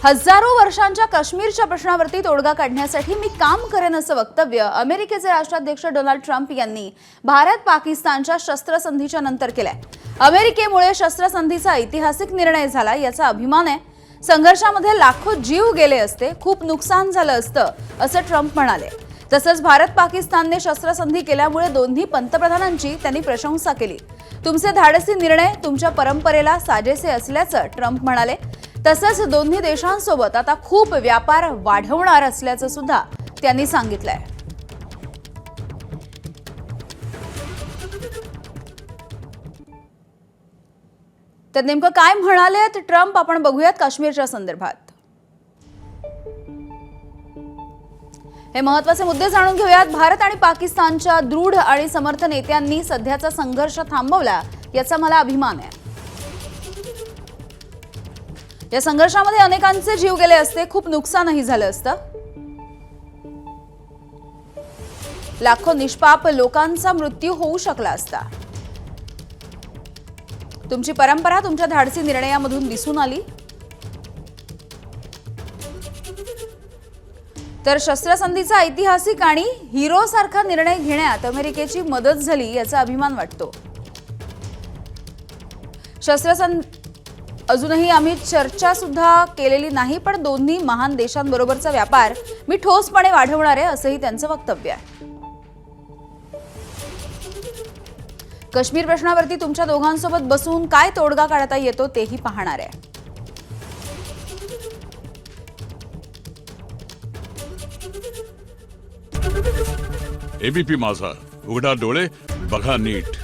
हजारो वर्षांच्या काश्मीरच्या प्रश्नावरती तोडगा काढण्यासाठी मी काम करेन असं वक्तव्य अमेरिकेचे राष्ट्राध्यक्ष डोनाल्ड ट्रम्प यांनी भारत पाकिस्तानच्या शस्त्रसंधीच्या नंतर केलंय। अमेरिकेमुळे शस्त्रसंधीचा ऐतिहासिक निर्णय झाला याचा अभिमान आहे। संघर्षामध्ये लाखो जीव गेले असते, खूप नुकसान झालं असतं असं ट्रम्प म्हणाले। तसंच भारत पाकिस्तानने शस्त्रसंधी केल्यामुळे दोन्ही पंतप्रधानांची त्यांनी प्रशंसा केली। तुमचे धाडसी निर्णय तुमच्या परंपरेला साजेसे असल्याचं ट्रम्प म्हणाले। तसंच दोन्ही देशांसोबत आता खूप व्यापार वाढवणार असल्याचं सुद्धा त्यांनी सांगितलंय। तर नेमकं काय म्हणालेत ट्रम्प आपण बघूयात काश्मीरच्या संदर्भात। हे महत्त्वाचे मुद्दे जाणून घेऊयात। भारत आणि पाकिस्तानच्या दृढ आणि समर्थ नेत्यांनी सध्याचा संघर्ष थांबवला याचा मला अभिमान आहे। या संघर्षामध्ये अनेकांचे जीव गेले असते, खूप नुकसानही झालं असतं। लाखो निष्पाप लोकांचा मृत्यू होऊ शकला असता। तुमची परंपरा तुमच्या धाडसी निर्णयामधून दिसून आली। तर शस्त्रसंधीचा ऐतिहासिक आणि हिरो सारखा निर्णय घेण्यात अमेरिकेची मदत झाली याचा अभिमान वाटतो। अजूनही आम्ही चर्चा सुद्धा केलेली नाही, पण दोन्ही महान देशांबरोबरचा व्यापार मी ठोसपणे वाढवणार आहे असंही त्यांचं वक्तव्य आहे। काश्मीर प्रश्नावरती तुमच्या दोघांसोबत बसून काय तोडगा काढता येतो तेही पाहणार आहे। एबीपी माझा, उघडा डोळे बघा नीट।